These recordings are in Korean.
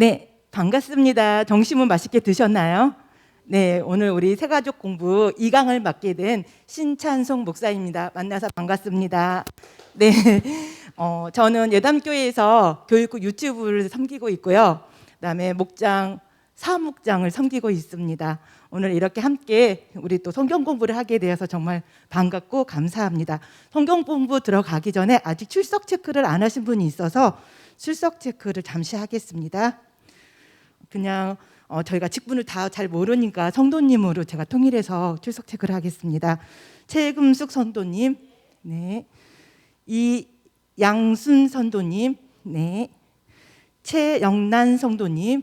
네, 반갑습니다. 점심은 맛있게 드셨나요? 네, 오늘 우리 새가족 공부 2강을 맡게 된 신찬송 목사입니다. 만나서 반갑습니다. 네, 저는 예담교회에서 교육국 유튜브를 섬기고 있고요. 그다음에 목장, 사목장을 섬기고 있습니다. 오늘 이렇게 함께 우리 또 성경 공부를 하게 되어서 정말 반갑고 감사합니다. 성경 공부 들어가기 전에 아직 출석 체크를 안 하신 분이 있어서 출석 체크를 잠시 하겠습니다. 그냥 저희가 직분을 다 잘 모르니까 성도님으로 제가 통일해서 출석 체크를 하겠습니다. 최금숙 선도님, 네. 이양순 선도님, 네. 최영란 성도님,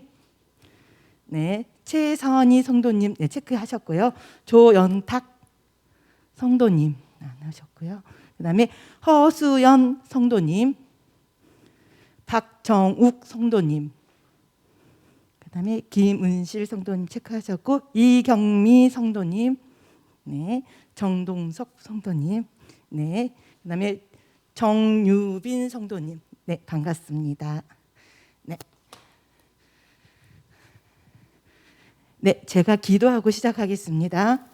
네. 최선희 성도님, 네, 체크하셨고요. 조연탁 성도님 안 하셨고요. 그다음에 허수연 성도님, 박정욱 성도님, 그다음에 김은실 성도님 체크하셨고, 이경미 성도님, 네, 정동석 성도님, 네, 그다음에 정유빈 성도님, 네, 반갑습니다. 네, 네, 제가 기도하고 시작하겠습니다.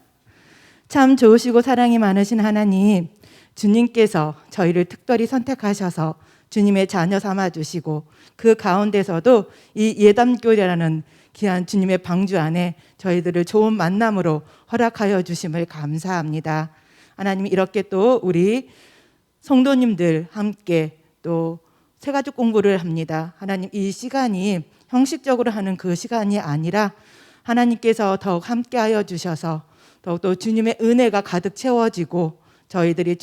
참 좋으시고 사랑이 많으신 하나님, 주님께서 저희를 특별히 선택하셔서 주님의 자녀 삼아 주시고, 그 가운데서도 이 예담교회라는 귀한 주님의 방주 안에 저희들을 좋은 만남으로 허락하여 주심을 감사합니다. 하나님, 이렇게 또 우리 성도님들 함께 또 새가족 공부를 합니다. 하나님, 이 시간이 형식적으로 하는 그 시간이 아니라 하나님께서 더욱 함께하여 주셔서 더욱더 주님의 은혜가 가득 채워지고, 저희들이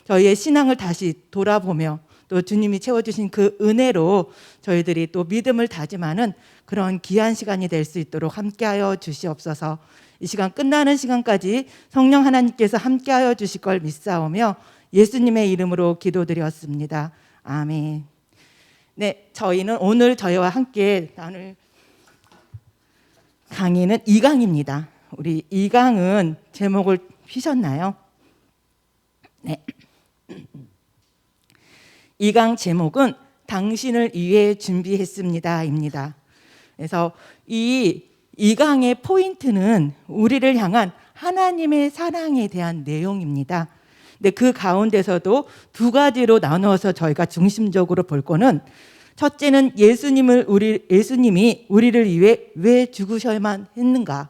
저희의 신앙을 다시 돌아보며 또 주님이 채워주신 그 은혜로 저희들이 또 믿음을 다짐하는 그런 귀한 시간이 될 수 있도록 함께하여 주시옵소서. 이 시간 끝나는 시간까지 성령 하나님께서 함께하여 주실 걸 믿사오며 예수님의 이름으로 기도드렸습니다. 아멘. 네, 저희는 오늘 저희와 함께 나눌 강의는 2강입니다. 우리 2강은 제목을 피셨나요? 네. 2강 제목은 당신을 위해 준비했습니다 입니다. 그래서 이 2강의 포인트는 우리를 향한 하나님의 사랑에 대한 내용입니다. 근데 그 가운데서도 두 가지로 나누어서 저희가 중심적으로 볼 거는, 첫째는 예수님이 우리를 위해 왜 죽으셔야만 했는가,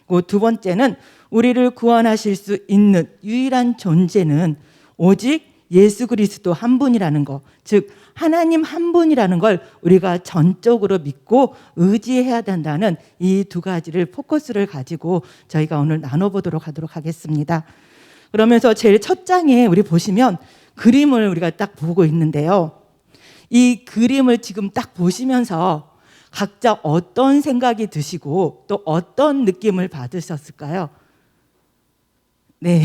그리고 두 번째는 우리를 구원하실 수 있는 유일한 존재는 오직 예수 그리스도 한 분이라는 것, 즉 하나님 한 분이라는 걸 우리가 전적으로 믿고 의지해야 된다는 이 두 가지를 포커스를 가지고 저희가 오늘 나눠보도록 하겠습니다. 그러면서 제일 첫 장에 우리 보시면 그림을 우리가 딱 보고 있는데요. 이 그림을 지금 딱 보시면서 각자 어떤 생각이 드시고 또 어떤 느낌을 받으셨을까요? 네,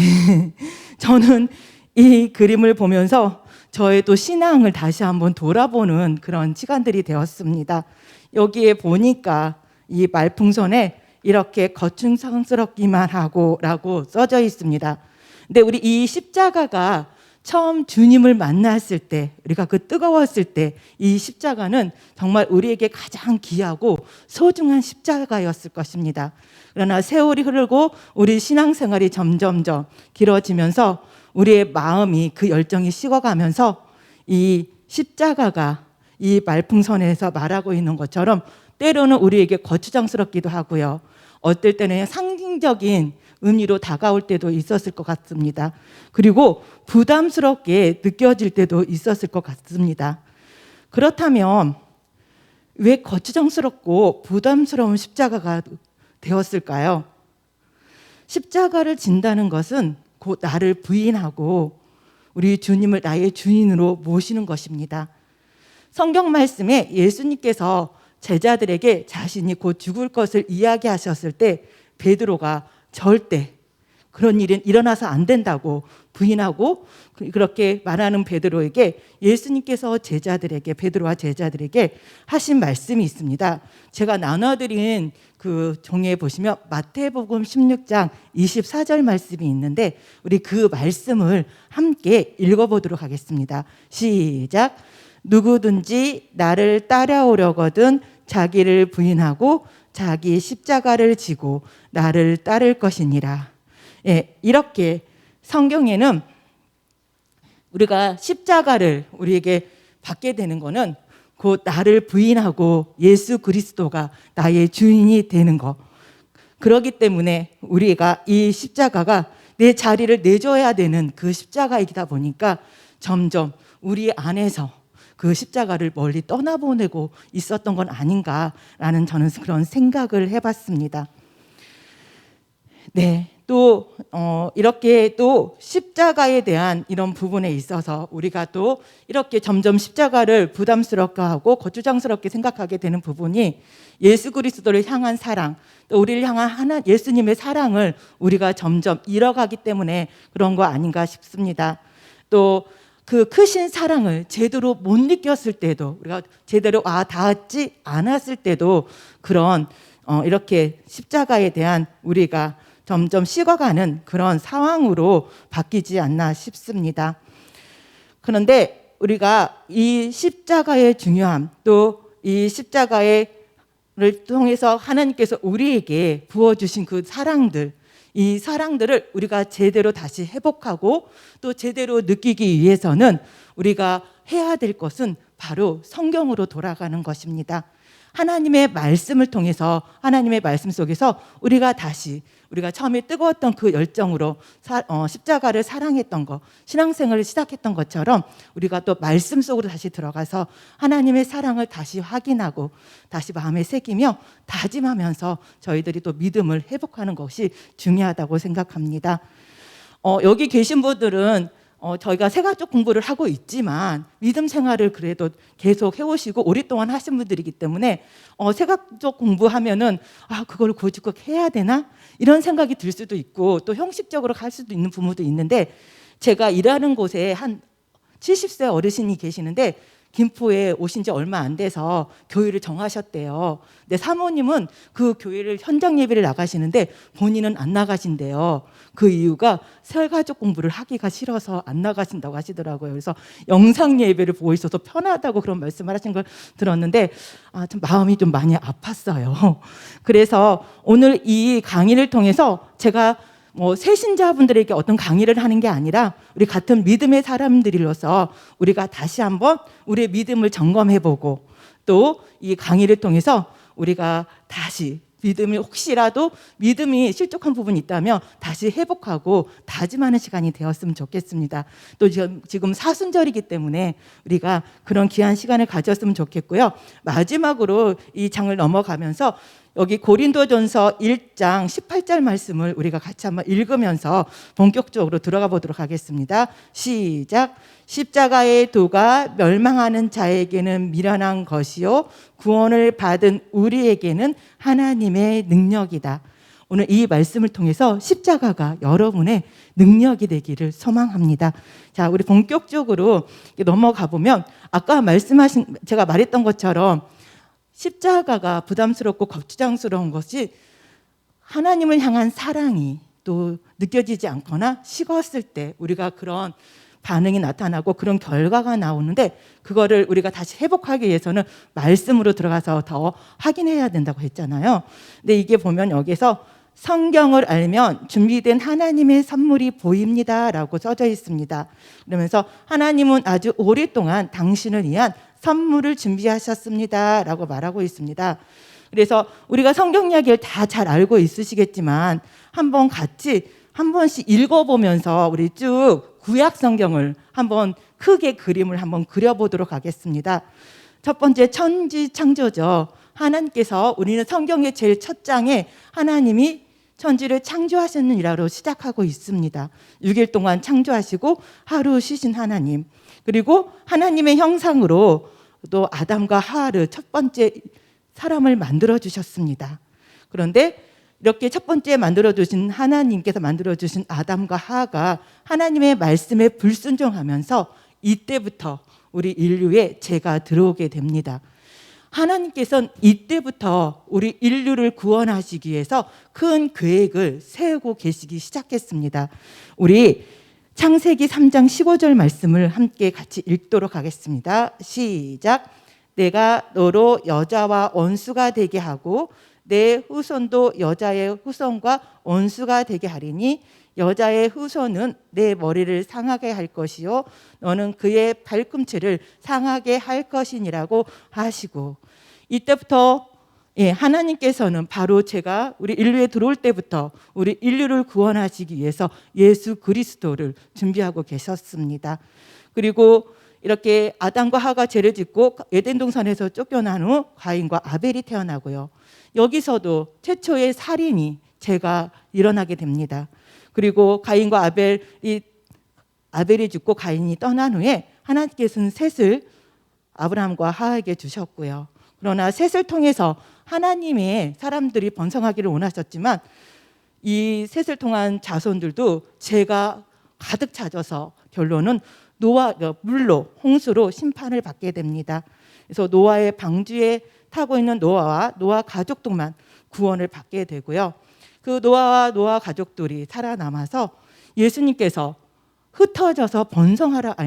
저는 이 그림을 보면서 저의 또 신앙을 다시 한번 돌아보는 그런 시간들이 되었습니다. 여기에 보니까 이 말풍선에 이렇게 거충스럽기만 하고 라고 써져 있습니다. 근데 우리 이 십자가가 처음 주님을 만났을 때, 우리가 그 뜨거웠을 때 이 십자가는 정말 우리에게 가장 귀하고 소중한 십자가였을 것입니다. 그러나 세월이 흐르고 우리 신앙생활이 점점점 길어지면서 우리의 마음이, 그 열정이 식어가면서 이 십자가가 이 말풍선에서 말하고 있는 것처럼 때로는 우리에게 거추장스럽기도 하고요, 어떨 때는 상징적인 의미로 다가올 때도 있었을 것 같습니다. 그리고 부담스럽게 느껴질 때도 있었을 것 같습니다. 그렇다면 왜 거추장스럽고 부담스러운 십자가가 되었을까요? 십자가를 진다는 것은 곧 나를 부인하고 우리 주님을 나의 주인으로 모시는 것입니다. 성경 말씀에 예수님께서 제자들에게 자신이 곧 죽을 것을 이야기하셨을 때 베드로가 절대 그런 일은 일어나서 안 된다고 부인하고, 그렇게 말하는 베드로에게 예수님께서 베드로와 제자들에게 하신 말씀이 있습니다. 제가 나눠드린 그 종이에 보시면 마태복음 16장 24절 말씀이 있는데, 우리 그 말씀을 함께 읽어보도록 하겠습니다. 시작. 누구든지 나를 따라오려거든 자기를 부인하고 자기 십자가를 지고 나를 따를 것이니라. 예, 이렇게 성경에는 우리가 십자가를 우리에게 받게 되는 것은 곧 나를 부인하고 예수 그리스도가 나의 주인이 되는 것. 그렇기 때문에 우리가 이 십자가가 내 자리를 내줘야 되는 그 십자가이다 보니까 점점 우리 안에서 그 십자가를 멀리 떠나보내고 있었던 건 아닌가라는 저는 그런 생각을 해봤습니다. 네, 또 이렇게 또 십자가에 대한 이런 부분에 있어서 우리가 또 이렇게 점점 십자가를 부담스럽게 하고 거추장스럽게 생각하게 되는 부분이 예수 그리스도를 향한 사랑, 또 우리를 향한 예수님의 사랑을 우리가 점점 잃어가기 때문에 그런 거 아닌가 싶습니다. 또 그 크신 사랑을 제대로 못 느꼈을 때도, 우리가 제대로 닿지 않았을 때도 그런 이렇게 십자가에 대한 우리가 점점 식어가는 그런 상황으로 바뀌지 않나 싶습니다. 그런데 우리가 이 십자가의 중요함, 또 이 십자가를 통해서 하나님께서 우리에게 부어주신 그 사랑들, 이 사랑들을 우리가 제대로 다시 회복하고 또 제대로 느끼기 위해서는 우리가 해야 될 것은 바로 성경으로 돌아가는 것입니다. 하나님의 말씀을 통해서, 하나님의 말씀 속에서 우리가 처음에 뜨거웠던 그 열정으로 십자가를 사랑했던 것, 신앙생활을 시작했던 것처럼 우리가 또 말씀 속으로 다시 들어가서 하나님의 사랑을 다시 확인하고 다시 마음에 새기며 다짐하면서 저희들이 또 믿음을 회복하는 것이 중요하다고 생각합니다. 여기 계신 분들은 저희가 새가족 공부를 하고 있지만 믿음 생활을 그래도 계속 해오시고 오랫동안 하신 분들이기 때문에 새가족 공부하면은 그걸 굳이 꼭 해야 되나? 이런 생각이 들 수도 있고 또 형식적으로 갈 수도 있는 부모도 있는데, 제가 일하는 곳에 한 70세 어르신이 계시는데 김포에 오신 지 얼마 안 돼서 교회를 정하셨대요. 근데 사모님은 그 교회를 현장 예배를 나가시는데 본인은 안 나가신대요. 그 이유가 새가족 공부를 하기가 싫어서 안 나가신다고 하시더라고요. 그래서 영상 예배를 보고 있어서 편하다고 그런 말씀을 하신 걸 들었는데 좀 마음이 좀 많이 아팠어요. 그래서 오늘 이 강의를 통해서 제가 새신자분들에게 어떤 강의를 하는 게 아니라 우리 같은 믿음의 사람들로서 우리가 다시 한번 우리의 믿음을 점검해보고 또 이 강의를 통해서 우리가 다시 혹시라도 믿음이 실족한 부분이 있다면 다시 회복하고 다짐하는 시간이 되었으면 좋겠습니다. 또 지금 사순절이기 때문에 우리가 그런 귀한 시간을 가졌으면 좋겠고요. 마지막으로 이 장을 넘어가면서 여기 고린도전서 1장 18절 말씀을 우리가 같이 한번 읽으면서 본격적으로 들어가 보도록 하겠습니다. 시작. 십자가의 도가 멸망하는 자에게는 미련한 것이요 구원을 받은 우리에게는 하나님의 능력이다. 오늘 이 말씀을 통해서 십자가가 여러분의 능력이 되기를 소망합니다. 자, 우리 본격적으로 넘어가 보면 아까 제가 말했던 것처럼 십자가가 부담스럽고 거추장스러운 것이 하나님을 향한 사랑이 또 느껴지지 않거나 식었을 때 우리가 그런 반응이 나타나고 그런 결과가 나오는데, 그거를 우리가 다시 회복하기 위해서는 말씀으로 들어가서 더 확인해야 된다고 했잖아요. 근데 이게 보면 여기서 성경을 알면 준비된 하나님의 선물이 보입니다 라고 써져 있습니다. 그러면서 하나님은 아주 오랫동안 당신을 위한 선물을 준비하셨습니다 라고 말하고 있습니다. 그래서 우리가 성경 이야기를 다 잘 알고 있으시겠지만 한번 같이 한 번씩 읽어보면서 우리 쭉 구약 성경을 한번 크게 그림을 한번 그려보도록 하겠습니다. 첫 번째 천지 창조죠. 하나님께서, 우리는 성경의 제일 첫 장에 하나님이 천지를 창조하셨느니라로 시작하고 있습니다. 6일 동안 창조하시고 하루 쉬신 하나님, 그리고 하나님의 형상으로 또 아담과 하와를 첫 번째 사람을 만들어 주셨습니다. 그런데 이렇게 첫 번째 만들어주신 하나님께서 만들어주신 아담과 하와가 하나님의 말씀에 불순종하면서 이때부터 우리 인류에 죄가 들어오게 됩니다. 하나님께서는 이때부터 우리 인류를 구원하시기 위해서 큰 계획을 세우고 계시기 시작했습니다. 우리 창세기 3장 15절 말씀을 함께 같이 읽도록 하겠습니다. 시작. 내가 너로 여자와 원수가 되게 하고 내 후손도 여자의 후손과 원수가 되게 하리니 여자의 후손은 내 머리를 상하게 할 것이요 너는 그의 발꿈치를 상하게 할 것이니라고 하시고, 이때부터 하나님께서는 바로 제가 우리 인류에 들어올 때부터 우리 인류를 구원하시기 위해서 예수 그리스도를 준비하고 계셨습니다. 그리고 이렇게 아담과 하가 죄를 짓고 에덴 동산에서 쫓겨난 후 가인과 아벨이 태어나고요. 여기서도 최초의 살인이 죄가 일어나게 됩니다. 그리고 가인과 아벨이 죽고 가인이 떠난 후에 하나님께서는 셋을 아브라함과 하에게 주셨고요. 그러나 셋을 통해서 하나님의 사람들이 번성하기를 원하셨지만 이 셋을 통한 자손들도 죄가 가득 차져서 결론은 물로 홍수로 심판을 받게 됩니다. 그래서 노아의 방주에 타고 있는 노아와 노아 가족들만 구원을 받게 되고요. 그 노아와 노아 가족들이 살아남아서 예수님께서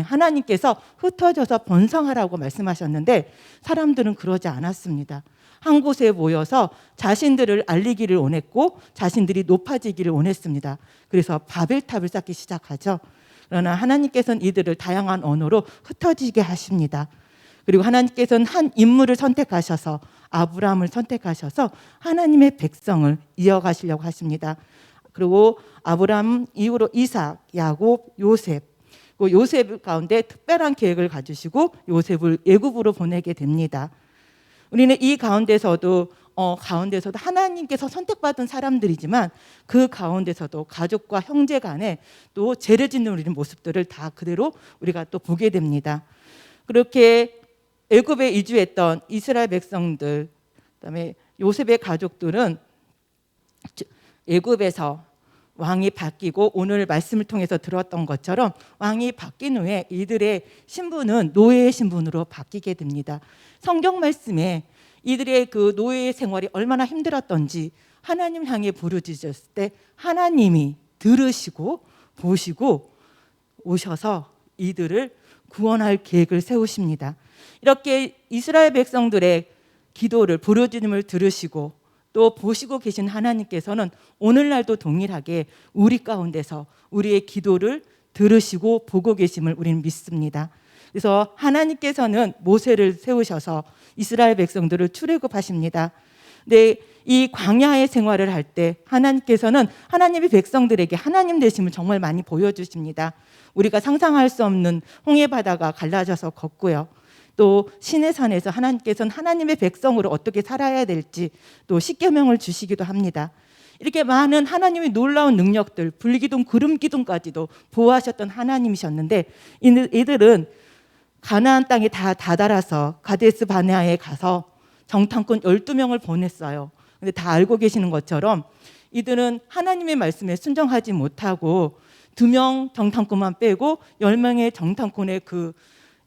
하나님께서 흩어져서 번성하라고 말씀하셨는데 사람들은 그러지 않았습니다. 한 곳에 모여서 자신들을 알리기를 원했고 자신들이 높아지기를 원했습니다. 그래서 바벨탑을 쌓기 시작하죠. 그러나 하나님께서는 이들을 다양한 언어로 흩어지게 하십니다. 그리고 하나님께서는 한 인물을 선택하셔서 아브라함을 선택하셔서 하나님의 백성을 이어가시려고 하십니다. 그리고 아브라함 이후로 이삭, 야곱, 요셉, 요셉 가운데 특별한 계획을 가지시고 요셉을 애굽으로 보내게 됩니다. 우리는 이 가운데서도 하나님께서 선택받은 사람들이지만 그 가운데서도 가족과 형제 간에 또 죄를 짓는 우리의 모습들을 다 그대로 우리가 또 보게 됩니다. 그렇게 애굽에 이주했던 이스라엘 백성들, 그다음에 요셉의 가족들은 애굽에서 왕이 바뀌고 오늘 말씀을 통해서 들었던 것처럼 왕이 바뀐 후에 이들의 신분은 노예의 신분으로 바뀌게 됩니다. 성경 말씀에 이들의 그 노예의 생활이 얼마나 힘들었던지 하나님 향해 부르짖었을 때 하나님이 들으시고 보시고 오셔서 이들을 구원할 계획을 세우십니다. 이렇게 이스라엘 백성들의 기도를 부르짖음을 들으시고 또 보시고 계신 하나님께서는 오늘날도 동일하게 우리 가운데서 우리의 기도를 들으시고 보고 계심을 우리는 믿습니다. 그래서 하나님께서는 모세를 세우셔서 이스라엘 백성들을 출애굽하십니다. 근데 이 광야의 생활을 할 때 하나님께서는 하나님의 백성들에게 하나님 되심을 정말 많이 보여주십니다. 우리가 상상할 수 없는 홍해 바다가 갈라져서 걷고요. 또 시내산에서 하나님께서는 하나님의 백성으로 어떻게 살아야 될지 또 십계명을 주시기도 합니다. 이렇게 많은 하나님의 놀라운 능력들, 불기둥, 구름기둥까지도 보호하셨던 하나님이셨는데 이들은 가나안 땅에 다 다다라서 가데스 바네아에 가서 정탐꾼 12명을 보냈어요. 근데 다 알고 계시는 것처럼 이들은 하나님의 말씀에 순종하지 못하고 2명 정탐꾼만 빼고 10명의 정탐꾼의 그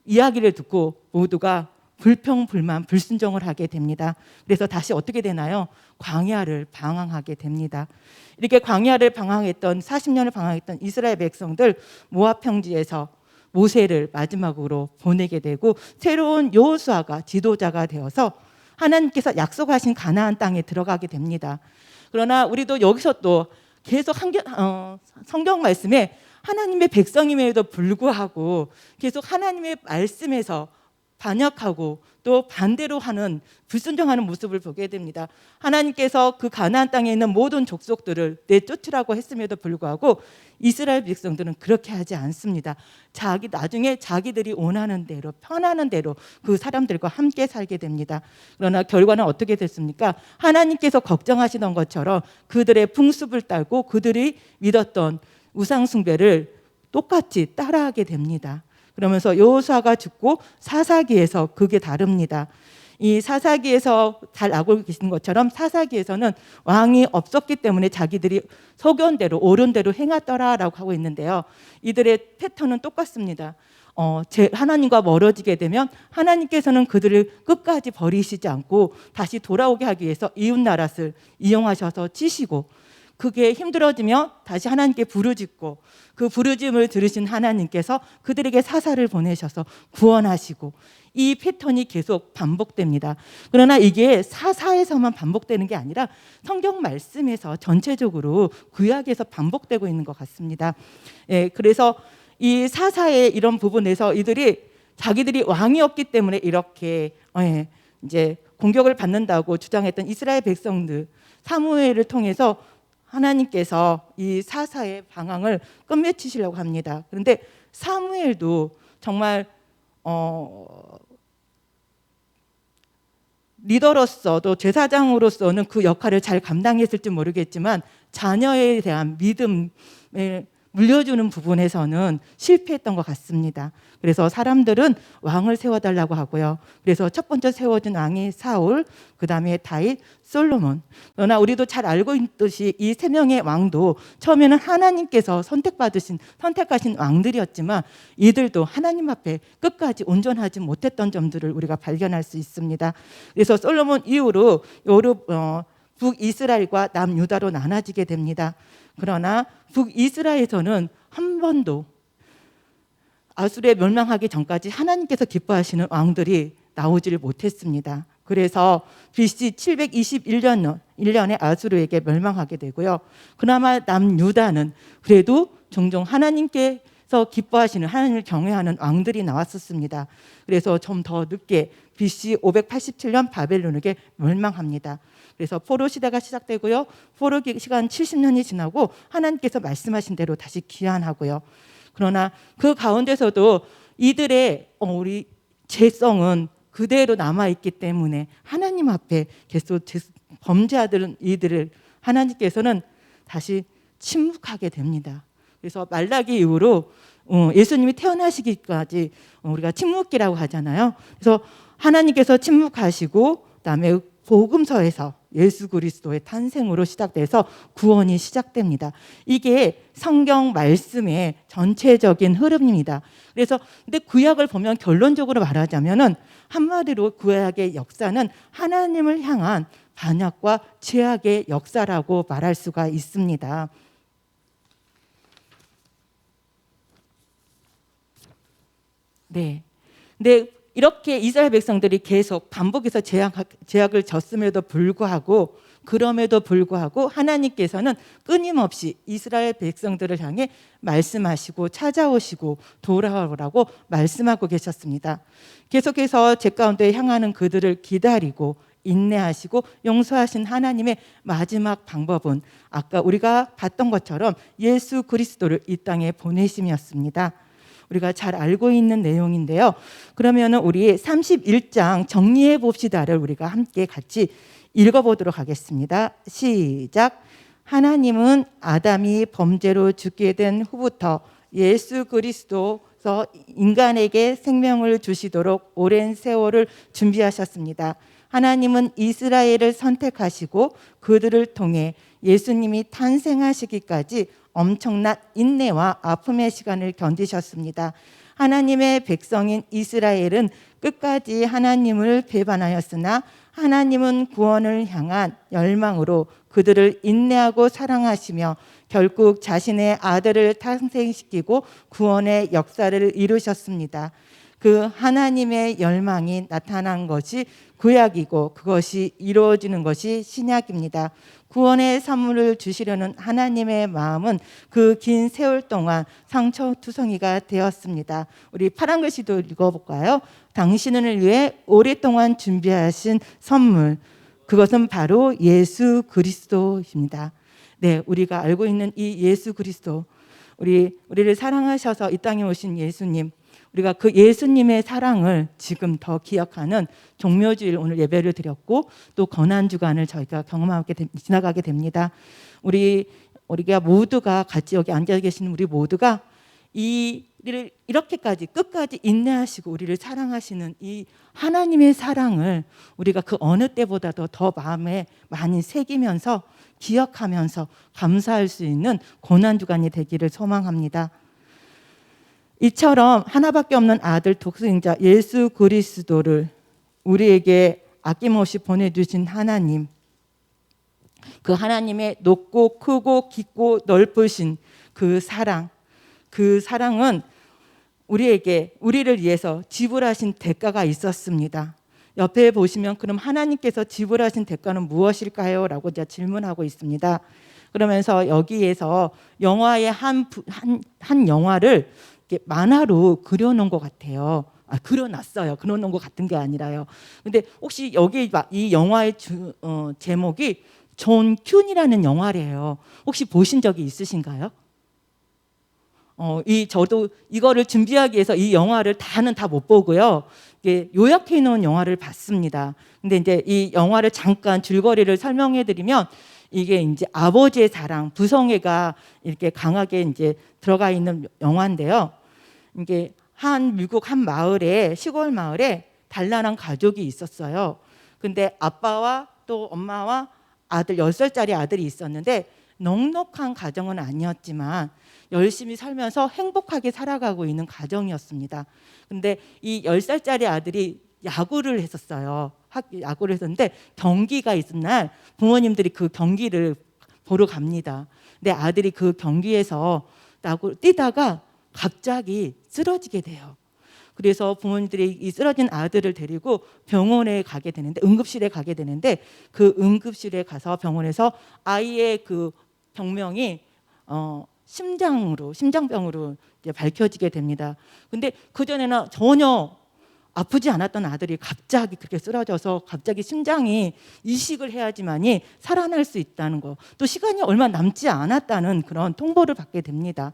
이야기를 듣고 모두가 불평불만 불순종을 하게 됩니다. 그래서 다시 어떻게 되나요? 광야를 방황하게 됩니다. 이렇게 광야를 방황했던 40년을 방황했던 이스라엘 백성들 모압 평지에서 모세를 마지막으로 보내게 되고 새로운 여호수아가 지도자가 되어서 하나님께서 약속하신 가나안 땅에 들어가게 됩니다. 그러나 우리도 여기서 또 계속 성경 말씀에 하나님의 백성임에도 불구하고 계속 하나님의 말씀에서 반역하고 또 반대로 하는 불순종하는 모습을 보게 됩니다. 하나님께서 그 가나안 땅에 있는 모든 족속들을 내쫓으라고 했음에도 불구하고 이스라엘 백성들은 그렇게 하지 않습니다. 나중에 자기들이 원하는 대로 편하는 대로 그 사람들과 함께 살게 됩니다. 그러나 결과는 어떻게 됐습니까? 하나님께서 걱정하시던 것처럼 그들의 풍습을 따고 그들이 믿었던 우상 숭배를 똑같이 따라하게 됩니다. 그러면서 여호수아가 죽고 사사기에서 그게 다릅니다. 이 사사기에서 잘 알고 계신 것처럼 사사기에서는 왕이 없었기 때문에 자기들이 소견대로 옳은 대로 행하더라라고 하고 있는데요. 이들의 패턴은 똑같습니다. 하나님과 멀어지게 되면 하나님께서는 그들을 끝까지 버리시지 않고 다시 돌아오게 하기 위해서 이웃나라를 이용하셔서 치시고 그게 힘들어지며 다시 하나님께 부르짖고 그 부르짖음을 들으신 하나님께서 그들에게 사사를 보내셔서 구원하시고 이 패턴이 계속 반복됩니다. 그러나 이게 사사에서만 반복되는 게 아니라 성경 말씀에서 전체적으로 구약에서 반복되고 있는 것 같습니다. 예, 그래서 이 사사의 이런 부분에서 이들이 자기들이 왕이었기 때문에 이렇게 이제 공격을 받는다고 주장했던 이스라엘 백성들, 사무엘을 통해서 하나님께서 이 사사의 방황을 끝맺히시려고 합니다. 그런데 사무엘도 정말 리더로서 또 제사장으로서는 그 역할을 잘 감당했을지 모르겠지만 자녀에 대한 믿음을 물려주는 부분에서는 실패했던 것 같습니다. 그래서 사람들은 왕을 세워달라고 하고요. 그래서 첫 번째 세워진 왕이 사울, 그 다음에 다윗, 솔로몬. 그러나 우리도 잘 알고 있듯이 이 세 명의 왕도 처음에는 하나님께서 선택하신 왕들이었지만 이들도 하나님 앞에 끝까지 온전하지 못했던 점들을 우리가 발견할 수 있습니다. 그래서 솔로몬 이후로 북이스라엘과 남유다로 나눠지게 됩니다. 그러나 북이스라엘에서는 한 번도 아수르에 멸망하기 전까지 하나님께서 기뻐하시는 왕들이 나오지를 못했습니다. 그래서 BC 721년에 아수르에게 멸망하게 되고요. 그나마 남유다는 그래도 종종 하나님께서 기뻐하시는, 하나님을 경외하는 왕들이 나왔었습니다. 그래서 좀 더 늦게 BC 587년 바벨론에게 멸망합니다. 그래서 포로 시대가 시작되고요. 포로 시간 70년이 지나고 하나님께서 말씀하신 대로 다시 귀환하고요. 그러나 그 가운데서도 이들의 우리 죄성은 그대로 남아있기 때문에 하나님 앞에 계속 범죄하던 이들을 하나님께서는 다시 침묵하게 됩니다. 그래서 말라기 이후로 예수님이 태어나시기까지 우리가 침묵기라고 하잖아요. 그래서 하나님께서 침묵하시고 그다음에 복음서에서 예수 그리스도의 탄생으로 시작돼서 구원이 시작됩니다. 이게 성경 말씀의 전체적인 흐름입니다. 그래서 근데 구약을 보면 결론적으로 말하자면은 한마디로 구약의 역사는 하나님을 향한 반역과 죄악의 역사라고 말할 수가 있습니다. 네. 근데 이렇게 이스라엘 백성들이 계속 반복해서 죄악을 졌음에도 불구하고 그럼에도 불구하고 하나님께서는 끊임없이 이스라엘 백성들을 향해 말씀하시고 찾아오시고 돌아오라고 말씀하고 계셨습니다. 계속해서 제 가운데 향하는 그들을 기다리고 인내하시고 용서하신 하나님의 마지막 방법은 아까 우리가 봤던 것처럼 예수 그리스도를 이 땅에 보내심이었습니다. 우리가 잘 알고 있는 내용인데요. 그러면은 우리 31장 정리해 봅시다를 우리가 함께 같이 읽어보도록 하겠습니다. 시작. 하나님은 아담이 범죄로 죽게 된 후부터 예수 그리스도서 인간에게 생명을 주시도록 오랜 세월을 준비하셨습니다. 하나님은 이스라엘을 선택하시고 그들을 통해 예수님이 탄생하시기까지 엄청난 인내와 아픔의 시간을 견디셨습니다. 하나님의 백성인 이스라엘은 끝까지 하나님을 배반하였으나 하나님은 구원을 향한 열망으로 그들을 인내하고 사랑하시며 결국 자신의 아들을 탄생시키고 구원의 역사를 이루셨습니다. 그 하나님의 열망이 나타난 것이 구약이고 그것이 이루어지는 것이 신약입니다. 구원의 선물을 주시려는 하나님의 마음은 그 긴 세월 동안 상처투성이가 되었습니다. 우리 파란 글씨도 읽어볼까요? 당신을 위해 오랫동안 준비하신 선물, 그것은 바로 예수 그리스도입니다. 네, 우리가 알고 있는 이 예수 그리스도, 우리를 사랑하셔서 이 땅에 오신 예수님, 우리가 그 예수님의 사랑을 지금 더 기억하는 종묘주일 오늘 예배를 드렸고 또 고난주간을 저희가 경험하게 지나가게 됩니다. 우리가 모두가 같이 여기 앉아 계시는 우리 모두가 우리를 이렇게까지 끝까지 인내하시고 우리를 사랑하시는 이 하나님의 사랑을 우리가 그 어느 때보다도 더 마음에 많이 새기면서 기억하면서 감사할 수 있는 고난주간이 되기를 소망합니다. 이처럼 하나밖에 없는 아들 독생자 예수 그리스도를 우리에게 아낌없이 보내주신 하나님, 그 하나님의 높고 크고 깊고 넓으신 그 사랑은 우리를 위해서 지불하신 대가가 있었습니다. 옆에 보시면 그럼 하나님께서 지불하신 대가는 무엇일까요? 라고 제가 질문하고 있습니다. 그러면서 여기에서 영화의 한 영화를 만화로 그려놓은 것 같아요. 그려놨어요. 그려놓은 것 같은 게 아니라요. 근데 혹시 여기 이 영화의 제목이 존 퀼이라는 영화래요. 혹시 보신 적이 있으신가요? 저도 이거를 준비하기 위해서 이 영화를 다는 다 못 보고요. 요약해 놓은 영화를 봤습니다. 근데 이제 이 영화를 잠깐 줄거리를 설명해 드리면 이게 이제 아버지의 사랑, 부성애가 이렇게 강하게 이제 들어가 있는 영화인데요. 이게 미국 한 마을에, 시골 마을에 단란한 가족이 있었어요. 근데 아빠와 또 엄마와 아들, 10살짜리 아들이 있었는데 넉넉한 가정은 아니었지만 열심히 살면서 행복하게 살아가고 있는 가정이었습니다. 근데 이 10살짜리 아들이 야구를 했었어요. 야구를 했었는데 경기가 있은 날 부모님들이 그 경기를 보러 갑니다. 근데 아들이 그 경기에서 뛰다가 갑자기 쓰러지게 돼요. 그래서 부모님들이 이 쓰러진 아들을 데리고 병원에 가게 되는데, 응급실에 가게 되는데, 그 응급실에 가서 병원에서 아이의 그 병명이 심장병으로 이제 밝혀지게 됩니다. 근데 그전에는 전혀 아프지 않았던 아들이 갑자기 그렇게 쓰러져서 갑자기 심장이 이식을 해야지만이 살아날 수 있다는 거, 또 시간이 얼마 남지 않았다는 그런 통보를 받게 됩니다.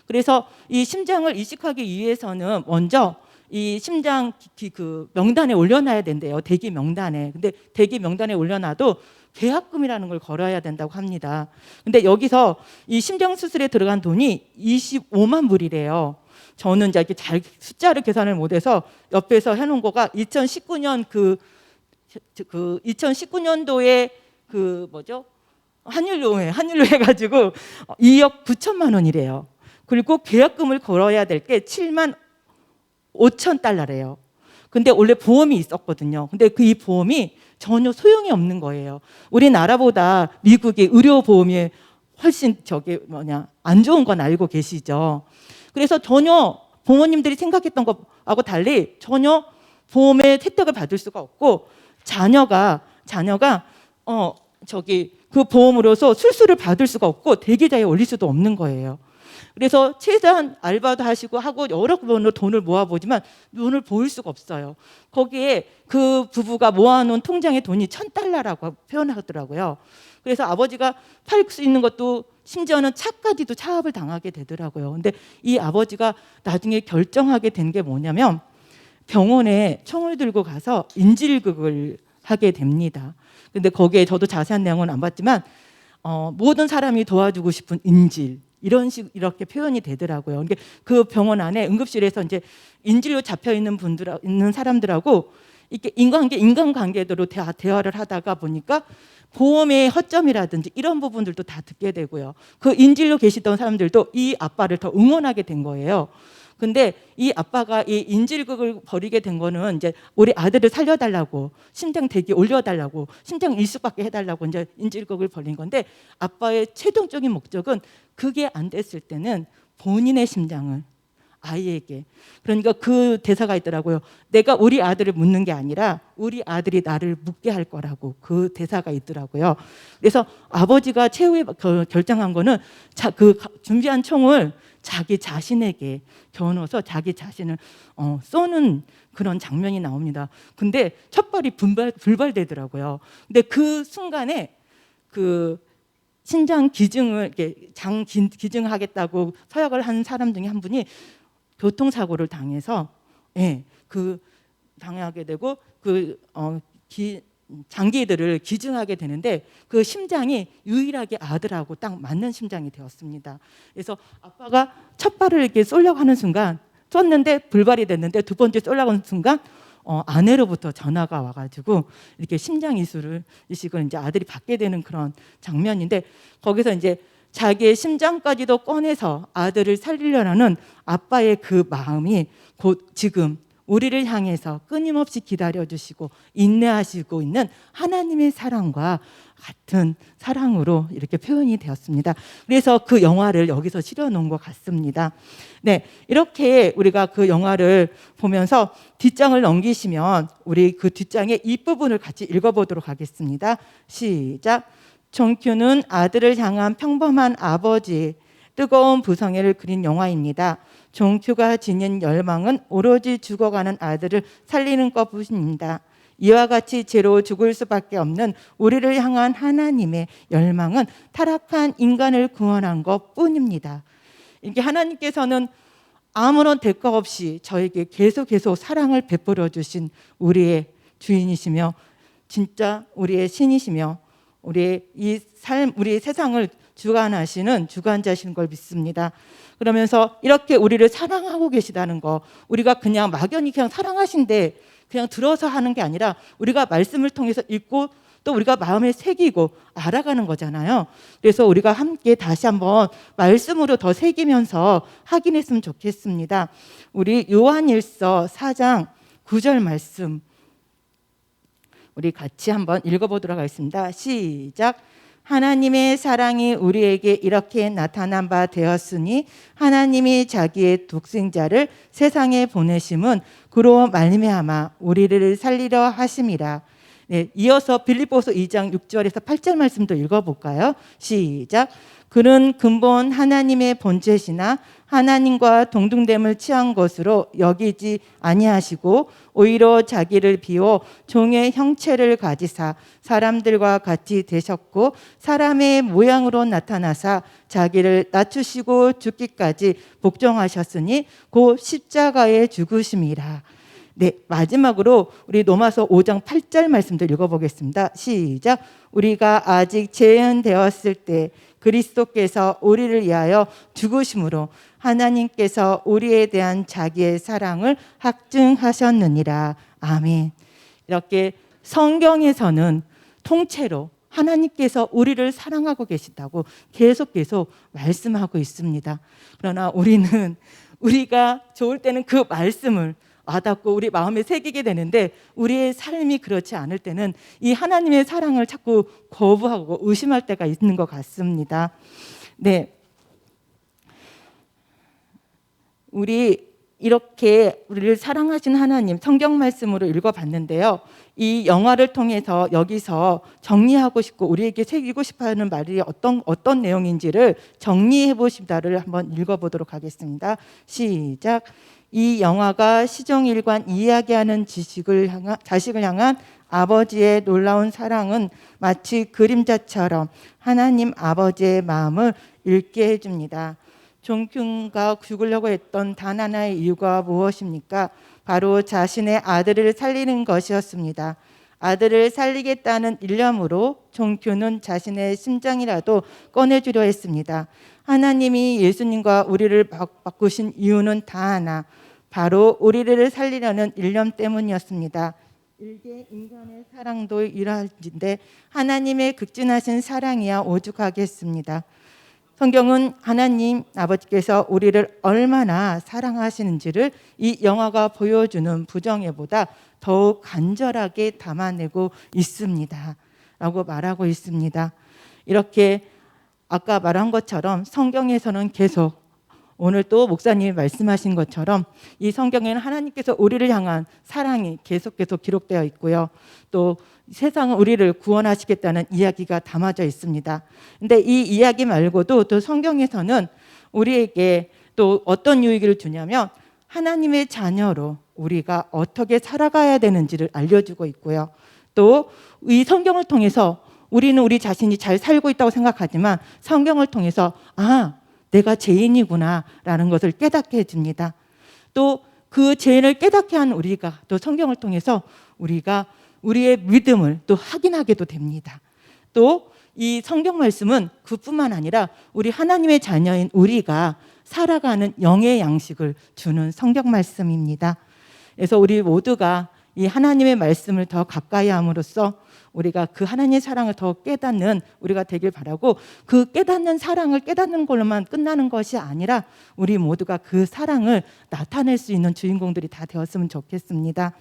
그래서 이 심장을 이식하기 위해서는 먼저 이 심장 그 명단에 올려놔야 된대요. 대기 명단에. 근데 대기 명단에 올려놔도 계약금이라는 걸 걸어야 된다고 합니다. 근데 여기서 이 심장 수술에 들어간 돈이 25만 불이래요. 저는 이제 이렇게 잘 숫자를 계산을 못해서 옆에서 해놓은 거가 2019년 2019년도에 환율로 해가지고 2억 9천만 원이래요. 그리고 계약금을 걸어야 될 게 7만 5천 달러래요. 근데 원래 보험이 있었거든요. 근데 이 보험이 전혀 소용이 없는 거예요. 우리나라보다 미국이 의료 보험이 훨씬 안 좋은 건 알고 계시죠? 그래서 전혀 부모님들이 생각했던 것하고 달리 전혀 보험의 혜택을 받을 수가 없고, 자녀가 그 보험으로서 술수를 받을 수가 없고 대기자에 올릴 수도 없는 거예요. 그래서 최대한 알바도 하시고 여러 번으로 돈을 모아보지만 돈을 모을 수가 없어요. 거기에 그 부부가 모아놓은 통장에 돈이 1,000달러라고 표현하더라고요. 그래서 아버지가 팔 수 있는 것도, 심지어는 차까지도 차압을 당하게 되더라고요. 근데 이 아버지가 나중에 결정하게 된 게 뭐냐면 병원에 총을 들고 가서 인질극을 하게 됩니다. 근데 거기에 저도 자세한 내용은 안 봤지만 모든 사람이 도와주고 싶은 인질, 이렇게 표현이 되더라고요. 그러니까 그 병원 안에 응급실에서 이제 인질로 잡혀 있는 사람들하고 이렇게 인간관계대로 대화를 하다가 보니까 보험의 허점이라든지 이런 부분들도 다 듣게 되고요. 그 인질로 계시던 사람들도 이 아빠를 더 응원하게 된 거예요. 근데 이 아빠가 이 인질극을 벌이게 된 거는 이제 우리 아들을 살려달라고, 심장 대기 올려달라고, 심장 일숙받게 해달라고 이제 인질극을 벌인 건데, 아빠의 최종적인 목적은 그게 안 됐을 때는 본인의 심장을 아이에게, 그러니까 그 대사가 있더라고요. 내가 우리 아들을 묻는 게 아니라 우리 아들이 나를 묻게 할 거라고, 그 대사가 있더라고요. 그래서 아버지가 최후에 결정한 거는 그 준비한 총을 자기 자신에게 겨누어서 자기 자신을 쏘는 그런 장면이 나옵니다. 근데 첫발이 불발되더라고요. 근데 그 순간에 그 신장 기증을 기증하겠다고 서약을 한 사람 중에 한 분이 교통사고를 당해서 당하게 되고 장기들을 기증하게 되는데, 그 심장이 유일하게 아들하고 딱 맞는 심장이 되었습니다. 그래서 아빠가 첫 발을 이렇게 쏘려고 하는 순간 쐈는데 불발이 됐는데, 두 번째 쏘려고 하는 순간 아내로부터 전화가 와가지고 이렇게 심장 이식을 이제 아들이 받게 되는 그런 장면인데, 거기서 이제 자기의 심장까지도 꺼내서 아들을 살리려는 아빠의 그 마음이 곧 지금 우리를 향해서 끊임없이 기다려주시고 인내하시고 있는 하나님의 사랑과 같은 사랑으로 이렇게 표현이 되었습니다. 그래서 그 영화를 여기서 실어놓은 것 같습니다. 네, 이렇게 우리가 그 영화를 보면서 뒷장을 넘기시면 우리 그 뒷장의 이 부분을 같이 읽어보도록 하겠습니다. 시작. 종큐는 아들을 향한 평범한 아버지의 뜨거운 부성애를 그린 영화입니다. 종큐가 지닌 열망은 오로지 죽어가는 아들을 살리는 것뿐입니다. 이와 같이 죄로 죽을 수밖에 없는 우리를 향한 하나님의 열망은 타락한 인간을 구원한 것뿐입니다. 이게 하나님께서는 아무런 대가 없이 저에게 계속 사랑을 베풀어 주신 우리의 주인이시며 진짜 우리의 신이시며 우리의 이 삶, 우리의 세상을 주관하시는 주관자신 걸 믿습니다. 그러면서 이렇게 우리를 사랑하고 계시다는 거, 우리가 그냥 막연히 그냥 사랑하신데 그냥 들어서 하는 게 아니라 우리가 말씀을 통해서 읽고 또 우리가 마음에 새기고 알아가는 거잖아요. 그래서 우리가 함께 다시 한번 말씀으로 더 새기면서 확인했으면 좋겠습니다. 우리 요한일서 4장 9절 말씀 우리 같이 한번 읽어보도록 하겠습니다. 시작. 하나님의 사랑이 우리에게 이렇게 나타난 바 되었으니 하나님이 자기의 독생자를 세상에 보내심은 그로 말미암아 우리를 살리려 하심이라. 네, 이어서 빌립보서 2장 6절에서 8절 말씀도 읽어볼까요? 시작. 그는 근본 하나님의 본체시나 하나님과 동등됨을 취한 것으로 여기지 아니하시고 오히려 자기를 비워 종의 형체를 가지사 사람들과 같이 되셨고 사람의 모양으로 나타나사 자기를 낮추시고 죽기까지 복종하셨으니 곧 십자가에 죽으심이라. 네, 마지막으로 우리 로마서 5장 8절 말씀도 읽어보겠습니다. 시작. 우리가 아직 재현되었을 때 그리스도께서 우리를 위하여 죽으심으로 하나님께서 우리에 대한 자기의 사랑을 확증하셨느니라. 아멘. 이렇게 성경에서는 통째로 하나님께서 우리를 사랑하고 계시다고 계속 말씀하고 있습니다. 그러나 우리는 우리가 좋을 때는 그 말씀을 와닿고 우리 마음에 새기게 되는데 우리의 삶이 그렇지 않을 때는 이 하나님의 사랑을 자꾸 거부하고 의심할 때가 있는 것 같습니다. 네, 우리 이렇게 우리를 사랑하신 하나님 성경 말씀으로 읽어봤는데요. 이 영화를 통해서 여기서 정리하고 싶고 우리에게 새기고 싶어하는 말이 어떤 내용인지를 정리해 보시다를 한번 읽어보도록 하겠습니다. 시작. 이 영화가 시종일관 이야기하는 자식을 향한 아버지의 놀라운 사랑은 마치 그림자처럼 하나님 아버지의 마음을 읽게 해줍니다. 종균가 죽으려고 했던 단 하나의 이유가 무엇입니까? 바로 자신의 아들을 살리는 것이었습니다. 아들을 살리겠다는 일념으로 종균은 자신의 심장이라도 꺼내주려 했습니다. 하나님이 예수님과 우리를 바꾸신 이유는 다 하나, 바로 우리를 살리려는 일념 때문이었습니다. 일개 인간의 사랑도 이러한데 하나님의 극진하신 사랑이야 오죽하겠습니다. 성경은 하나님 아버지께서 우리를 얼마나 사랑하시는지를 이 영화가 보여주는 부정예보다 더욱 간절하게 담아내고 있습니다 라고 말하고 있습니다. 이렇게 아까 말한 것처럼 성경에서는 계속 오늘 또 목사님이 말씀하신 것처럼 이 성경에는 하나님께서 우리를 향한 사랑이 계속 기록되어 있고요. 또 세상은 우리를 구원하시겠다는 이야기가 담아져 있습니다. 근데 이 이야기 말고도 또 성경에서는 우리에게 또 어떤 유익을 주냐면 하나님의 자녀로 우리가 어떻게 살아가야 되는지를 알려주고 있고요. 또 이 성경을 통해서 우리는 우리 자신이 잘 살고 있다고 생각하지만 성경을 통해서 내가 죄인이구나 라는 것을 깨닫게 해줍니다. 또 그 죄인을 깨닫게 한 우리가 또 성경을 통해서 우리가 우리의 믿음을 또 확인하게도 됩니다. 또 이 성경 말씀은 그뿐만 아니라 우리 하나님의 자녀인 우리가 살아가는 영의 양식을 주는 성경 말씀입니다. 그래서 우리 모두가 이 하나님의 말씀을 더 가까이 함으로써 우리가 그 하나님의 사랑을 더 깨닫는 우리가 되길 바라고, 그 깨닫는 사랑을 깨닫는 걸로만 끝나는 것이 아니라 우리 모두가 그 사랑을 나타낼 수 있는 주인공들이 다 되었으면 좋겠습니다.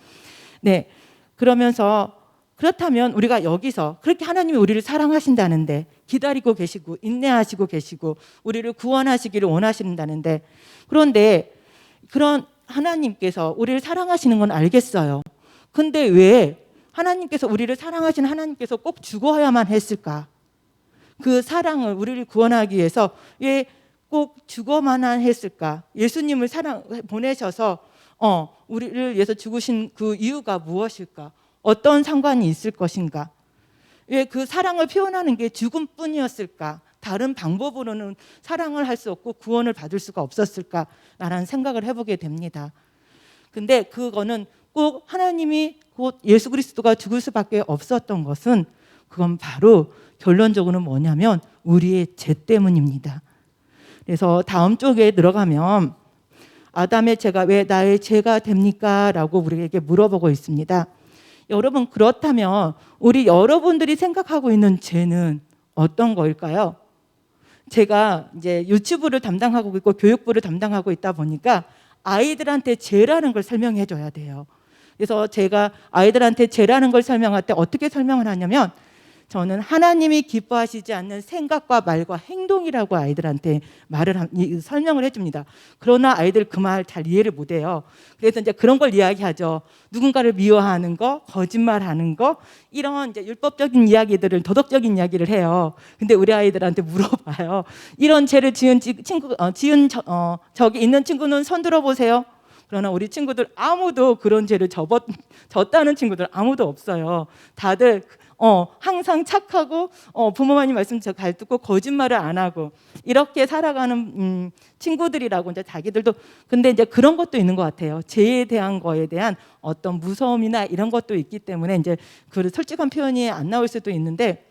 네, 그러면서 그렇다면 우리가 여기서 그렇게 하나님이 우리를 사랑하신다는데, 기다리고 계시고 인내하시고 계시고 우리를 구원하시기를 원하신다는데, 그런데 그런 하나님께서 우리를 사랑하시는 건 알겠어요. 근데 왜 하나님께서, 우리를 사랑하시는 하나님께서 꼭 죽어야만 했을까? 그 사랑을, 우리를 구원하기 위해서 왜 꼭 죽어만 했을까? 예수님을 보내셔서 우리를 위해서 죽으신 그 이유가 무엇일까? 어떤 상관이 있을 것인가? 왜 그 사랑을 표현하는 게 죽음뿐이었을까? 다른 방법으로는 사랑을 할 수 없고 구원을 받을 수가 없었을까라는 생각을 해보게 됩니다. 근데 그거는 꼭 하나님이 곧 예수 그리스도가 죽을 수밖에 없었던 것은, 그건 바로 결론적으로는 뭐냐면 우리의 죄 때문입니다. 그래서 다음 쪽에 들어가면 아담의 죄가 왜 나의 죄가 됩니까? 라고 우리에게 물어보고 있습니다. 여러분, 그렇다면 우리 여러분들이 생각하고 있는 죄는 어떤 거일까요? 제가 이제 유치부를 담당하고 있고 교육부를 담당하고 있다 보니까 아이들한테 죄라는 걸 설명해 줘야 돼요. 그래서 제가 아이들한테 죄라는 걸 설명할 때 어떻게 설명을 하냐면, 저는 하나님이 기뻐하시지 않는 생각과 말과 행동이라고 아이들한테 설명을 해줍니다. 그러나 아이들 그 말 잘 이해를 못해요. 그래서 이제 그런 걸 이야기하죠. 누군가를 미워하는 거, 거짓말하는 거, 이런 이제 율법적인 이야기들을, 도덕적인 이야기를 해요. 근데 우리 아이들한테 물어봐요. 이런 죄를 지은 저기 있는 친구는 손 들어보세요. 그러나 우리 친구들 아무도 그런 죄를 졌다는 친구들 아무도 없어요. 다들 항상 착하고 부모님 말씀 잘 듣고 거짓말을 안 하고 이렇게 살아가는 친구들이라고 이제 자기들도. 근데 이제 그런 것도 있는 것 같아요. 죄에 대한 거에 대한 어떤 무서움이나 이런 것도 있기 때문에 이제 그 솔직한 표현이 안 나올 수도 있는데,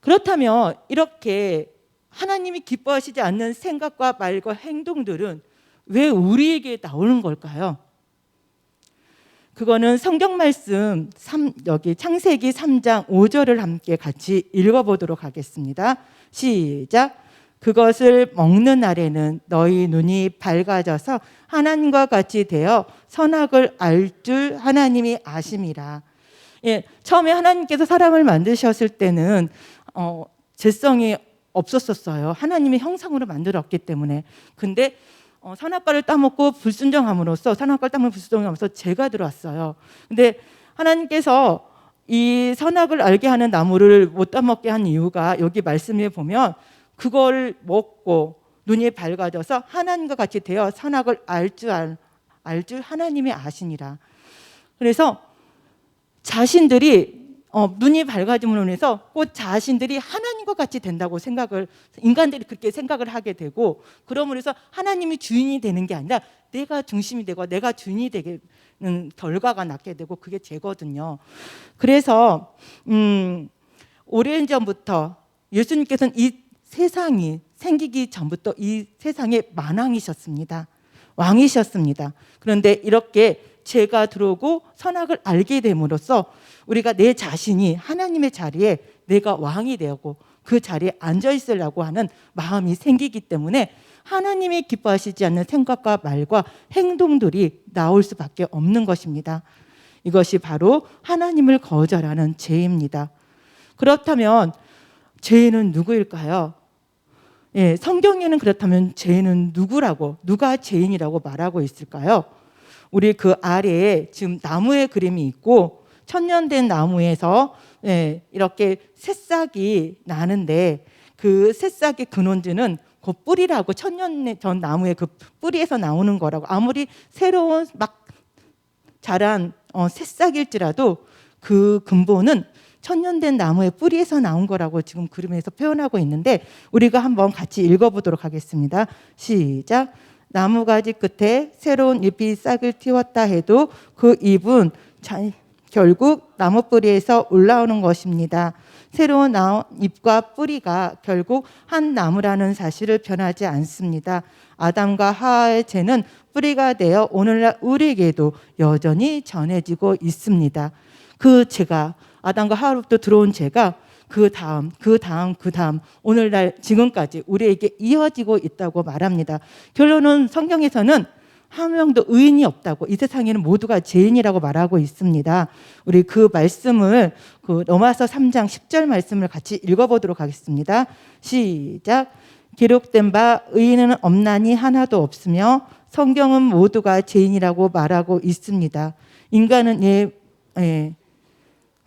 그렇다면 이렇게 하나님이 기뻐하시지 않는 생각과 말과 행동들은 왜 우리에게 나오는 걸까요? 그거는 성경 말씀 여기 창세기 3장 5절을 함께 같이 읽어보도록 하겠습니다. 시작. 그것을 먹는 날에는 너희 눈이 밝아져서 하나님과 같이 되어 선악을 알 줄 하나님이 아심이라. 예, 처음에 하나님께서 사람을 만드셨을 때는 죄성이 없었어요. 하나님의 형상으로 만들었기 때문에. 근데 선악과를 따먹고 불순종함으로써, 선악과를 따먹고 불순종함으로써 죄가 들어왔어요. 근데 하나님께서 이 선악을 알게 하는 나무를 못 따먹게 한 이유가, 여기 말씀에 보면 그걸 먹고 눈이 밝아져서 하나님과 같이 되어 선악을 알 줄 하나님이 아시니라. 그래서 자신들이 눈이 밝아짐으로 인해서 곧 자신들이 하나님과 같이 된다고 인간들이 그렇게 생각을 하게 되고, 그러므로 해서 하나님이 주인이 되는 게 아니라 내가 중심이 되고 내가 주인이 되는 결과가 낳게 되고, 그게 죄거든요. 그래서 오랜 전부터 예수님께서는 이 세상이 생기기 전부터 이 세상의 만왕이셨습니다. 왕이셨습니다. 그런데 이렇게 죄가 들어오고 선악을 알게 됨으로써 우리가 내 자신이 하나님의 자리에 내가 왕이 되고 그 자리에 앉아 있으려고 하는 마음이 생기기 때문에 하나님이 기뻐하시지 않는 생각과 말과 행동들이 나올 수밖에 없는 것입니다. 이것이 바로 하나님을 거절하는 죄입니다. 그렇다면 죄는 누구일까요? 예, 성경에는 그렇다면 죄는 누가 죄인이라고 말하고 있을까요? 우리 그 아래에 지금 나무의 그림이 있고, 천년된 나무에서 이렇게 새싹이 나는데, 그 새싹의 근원지는 그 뿌리라고, 천년 전 나무의 그 뿌리에서 나오는 거라고. 아무리 새로운 막 자란 새싹일지라도 그 근본은 천년된 나무의 뿌리에서 나온 거라고 지금 그림에서 표현하고 있는데, 우리가 한번 같이 읽어보도록 하겠습니다. 시작. 나무가지 끝에 새로운 잎이 싹을 틔웠다 해도 그 잎은 결국 나무 뿌리에서 올라오는 것입니다. 새로운 잎과 뿌리가 결국 한 나무라는 사실을 변하지 않습니다. 아담과 하와의 죄는 뿌리가 되어 오늘날 우리에게도 여전히 전해지고 있습니다. 그 죄가 아담과 하와로부터 들어온 죄가 그 다음 오늘날 지금까지 우리에게 이어지고 있다고 말합니다. 결론은 성경에서는 한 명도 의인이 없다고, 이 세상에는 모두가 죄인이라고 말하고 있습니다. 우리 그 말씀을 로마서 3장 10절 말씀을 같이 읽어보도록 하겠습니다. 시작. 기록된 바 의인은 없나니 하나도 없으며 성경은 모두가 죄인이라고 말하고 있습니다. 인간은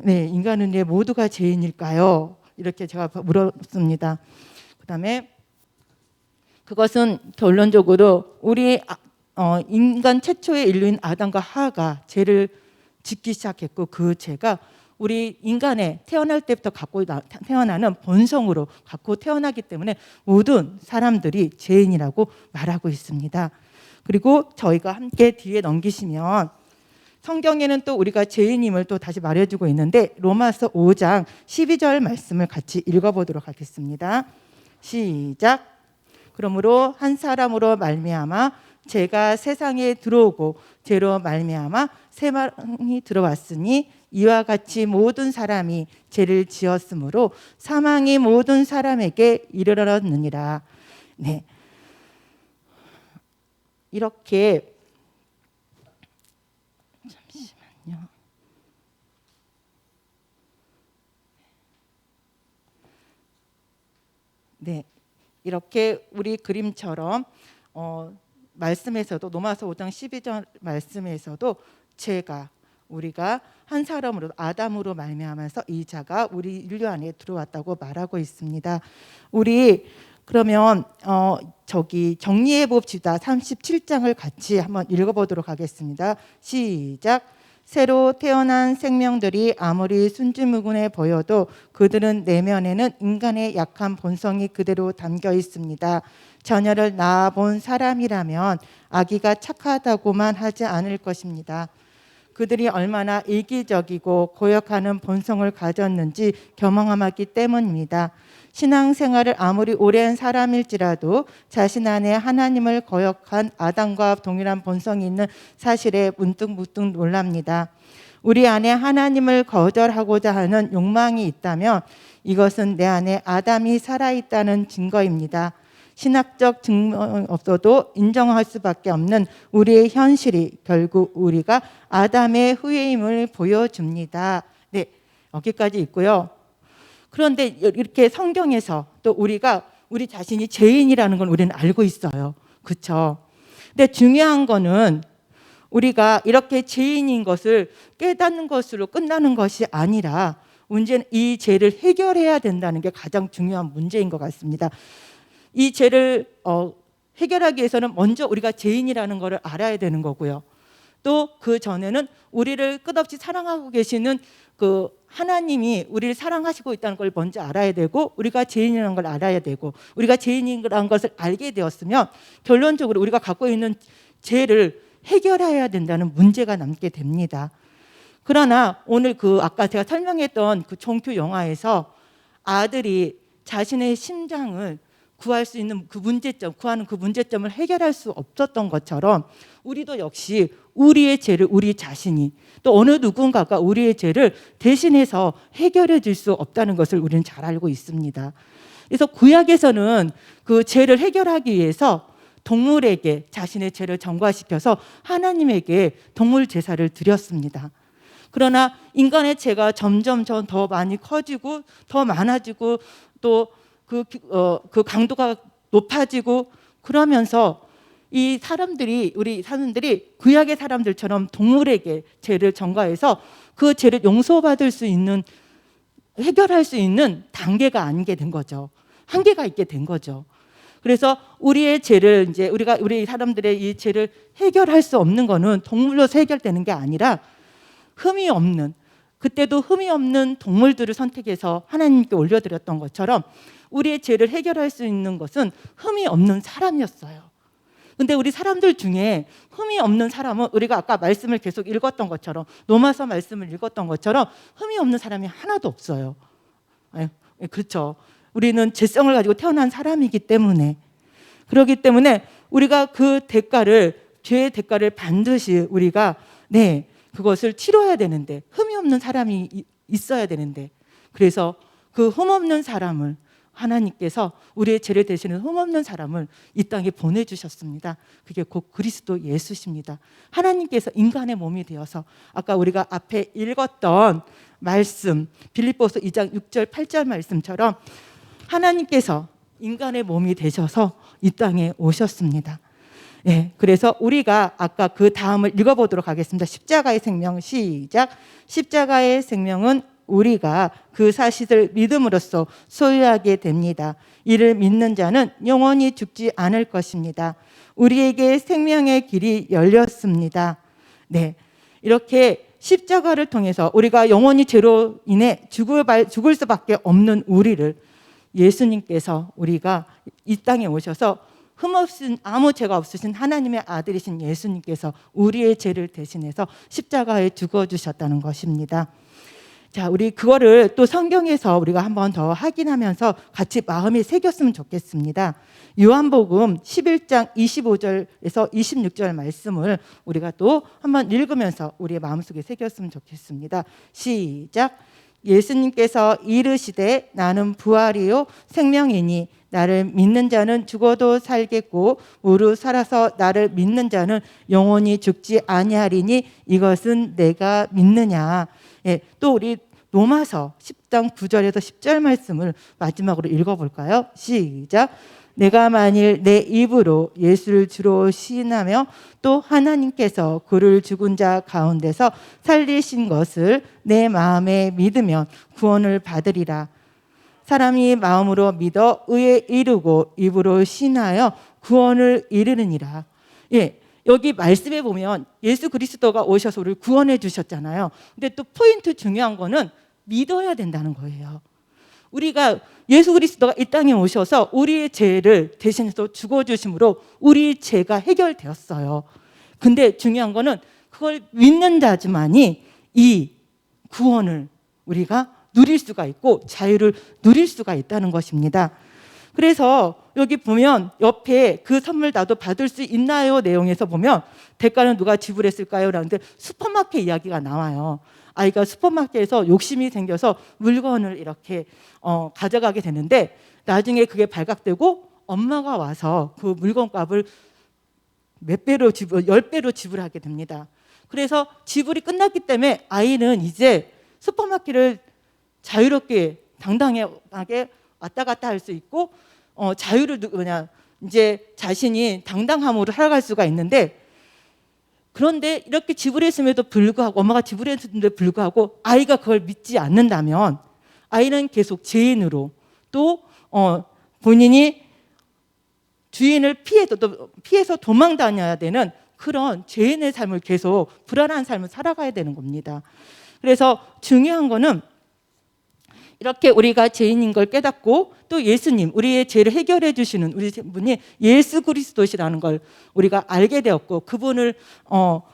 인간은 왜 모두가 죄인일까요? 이렇게 제가 물었습니다. 그다음에 그것은 결론적으로 우리 인간 최초의 인류인 아담과 하와가 죄를 짓기 시작했고, 그 죄가 우리 인간의 태어날 때부터 태어나는 본성으로 갖고 태어나기 때문에 모든 사람들이 죄인이라고 말하고 있습니다. 그리고 저희가 함께 뒤에 넘기시면 성경에는 또 우리가 죄인임을 또 다시 말해주고 있는데, 로마서 5장 12절 말씀을 같이 읽어보도록 하겠습니다. 시작. 그러므로 한 사람으로 말미암아 죄가 세상에 들어오고 죄로 말미암아 사망이 들어왔으니 이와 같이 모든 사람이 죄를 지었으므로 사망이 모든 사람에게 이르렀느니라. 네, 이렇게 잠시만요. 네, 이렇게 우리 그림처럼 말씀에서도 로마서 5장 12절 말씀에서도 죄가 우리가 한 사람으로 아담으로 말미암아서 이 자가 우리 인류 안에 들어왔다고 말하고 있습니다. 우리 그러면 정리해 봅시다. 37장을 같이 한번 읽어보도록 하겠습니다. 시작. 새로 태어난 생명들이 아무리 순진무구해 보여도 그들은 내면에는 인간의 약한 본성이 그대로 담겨 있습니다. 자녀를 낳아본 사람이라면 아기가 착하다고만 하지 않을 것입니다. 그들이 얼마나 이기적이고 고역하는 본성을 가졌는지 경험하기 때문입니다. 신앙생활을 아무리 오랜 사람일지라도 자신 안에 하나님을 거역한 아담과 동일한 본성이 있는 사실에 문득 놀랍니다. 우리 안에 하나님을 거절하고자 하는 욕망이 있다면 이것은 내 안에 아담이 살아있다는 증거입니다. 신학적 증명 없어도 인정할 수밖에 없는 우리의 현실이 결국 우리가 아담의 후예임을 보여줍니다. 네, 여기까지 있고요. 그런데 이렇게 성경에서 또 우리가 우리 자신이 죄인이라는 건 우리는 알고 있어요. 그렇죠? 근데 중요한 거는 우리가 이렇게 죄인인 것을 깨닫는 것으로 끝나는 것이 아니라 문제는 이 죄를 해결해야 된다는 게 가장 중요한 문제인 것 같습니다. 이 죄를 해결하기 위해서는 먼저 우리가 죄인이라는 것을 알아야 되는 거고요. 또 그 전에는 우리를 끝없이 사랑하고 계시는 그 하나님이 우리를 사랑하시고 있다는 걸 먼저 알아야 되고, 우리가 죄인이라는 걸 알아야 되고, 우리가 죄인이라는 것을 알게 되었으면 결론적으로 우리가 갖고 있는 죄를 해결해야 된다는 문제가 남게 됩니다. 그러나 오늘 아까 제가 설명했던 그 종교 영화에서 아들이 자신의 심장을 구할 수 있는 구하는 그 문제점을 해결할 수 없었던 것처럼 우리도 역시 우리의 죄를 우리 자신이, 또 어느 누군가가 우리의 죄를 대신해서 해결해 줄 수 없다는 것을 우리는 잘 알고 있습니다. 그래서 구약에서는 그 죄를 해결하기 위해서 동물에게 자신의 죄를 전가시켜서 하나님에게 동물 제사를 드렸습니다. 그러나 인간의 죄가 점점 더 많이 커지고 더 많아지고 또 그 강도가 높아지고 그러면서 우리 사람들이 구약의 사람들처럼 동물에게 죄를 전가해서 그 죄를 용서받을 수 있는, 해결할 수 있는 단계가 아니게 된 거죠. 한계가 있게 된 거죠. 그래서 우리의 죄를 이제 우리 사람들의 이 죄를 해결할 수 없는 거는 동물로서 해결되는 게 아니라 그때도 흠이 없는 동물들을 선택해서 하나님께 올려드렸던 것처럼 우리의 죄를 해결할 수 있는 것은 흠이 없는 사람이었어요. 근데 우리 사람들 중에 흠이 없는 사람은 우리가 아까 말씀을 계속 읽었던 것처럼, 로마서 말씀을 읽었던 것처럼 흠이 없는 사람이 하나도 없어요. 그렇죠. 우리는 죄성을 가지고 태어난 사람이기 때문에, 그렇기 때문에 우리가 죄의 대가를 반드시 우리가 그것을 치러야 되는데, 흠이 없는 사람이 있어야 되는데, 그래서 그 흠없는 사람을 하나님께서 우리의 죄를 대신는 흠없는 사람을 이 땅에 보내주셨습니다. 그게 곧 그리스도 예수십니다. 하나님께서 인간의 몸이 되어서 아까 우리가 앞에 읽었던 말씀 빌립보서 2장 6절 8절 말씀처럼 하나님께서 인간의 몸이 되셔서 이 땅에 오셨습니다. 네, 그래서 우리가 아까 그 다음을 읽어보도록 하겠습니다. 십자가의 생명 시작. 십자가의 생명은 우리가 그 사실을 믿음으로써 소유하게 됩니다. 이를 믿는 자는 영원히 죽지 않을 것입니다. 우리에게 생명의 길이 열렸습니다. 네, 이렇게 십자가를 통해서 우리가 영원히 죄로 인해 죽을 수밖에 없는 우리를 예수님께서 우리가 이 땅에 오셔서 흠없은 아무 죄가 없으신 하나님의 아들이신 예수님께서 우리의 죄를 대신해서 십자가에 죽어주셨다는 것입니다. 자, 우리 그거를 또 성경에서 우리가 한 번 더 확인하면서 같이 마음에 새겼으면 좋겠습니다. 요한복음 11장 25절에서 26절 말씀을 우리가 또 한번 읽으면서 우리의 마음속에 새겼으면 좋겠습니다. 시작. 예수님께서 이르시되 나는 부활이요 생명이니 나를 믿는 자는 죽어도 살겠고 무릇 살아서 나를 믿는 자는 영원히 죽지 아니하리니 이것은 내가 믿느냐. 예, 또 우리 로마서 10장 9절에서 10절 말씀을 마지막으로 읽어볼까요? 시작. 내가 만일 내 입으로 예수를 주로 시인하며 또 하나님께서 그를 죽은 자 가운데서 살리신 것을 내 마음에 믿으면 구원을 받으리라. 사람이 마음으로 믿어 의에 이르고 입으로 신하여 구원을 이르느니라. 예, 여기 말씀에 보면 예수 그리스도가 오셔서 우리를 구원해 주셨잖아요. 근데 또 포인트 중요한 거는 믿어야 된다는 거예요. 우리가 예수 그리스도가 이 땅에 오셔서 우리의 죄를 대신해서 죽어주심으로 우리 죄가 해결되었어요. 근데 중요한 거는 그걸 믿는 자만이 이 구원을 우리가 누릴 수가 있고 자유를 누릴 수가 있다는 것입니다. 그래서 여기 보면 옆에 그 선물 나도 받을 수 있나요? 내용에서 보면 대가는 누가 지불했을까요? 라는데 슈퍼마켓 이야기가 나와요. 아이가 슈퍼마켓에서 욕심이 생겨서 물건을 이렇게 가져가게 되는데 나중에 그게 발각되고 엄마가 와서 그 물건값을 몇 배로 10배로 지불하게 됩니다. 그래서 지불이 끝났기 때문에 아이는 이제 슈퍼마켓을 자유롭게 당당하게 왔다 갔다 할 수 있고 자유를 이제 자신이 당당함으로 살아갈 수가 있는데, 그런데 이렇게 지불했음에도 불구하고 엄마가 지불했는데 불구하고 아이가 그걸 믿지 않는다면 아이는 계속 죄인으로 또 본인이 주인을 피해서 도망 다녀야 되는 그런 죄인의 삶을 계속 불안한 삶을 살아가야 되는 겁니다. 그래서 중요한 거는 이렇게 우리가 죄인인 걸 깨닫고 또 예수님, 우리의 죄를 해결해 주시는 우리 분이 예수 그리스도시라는 걸 우리가 알게 되었고 그분을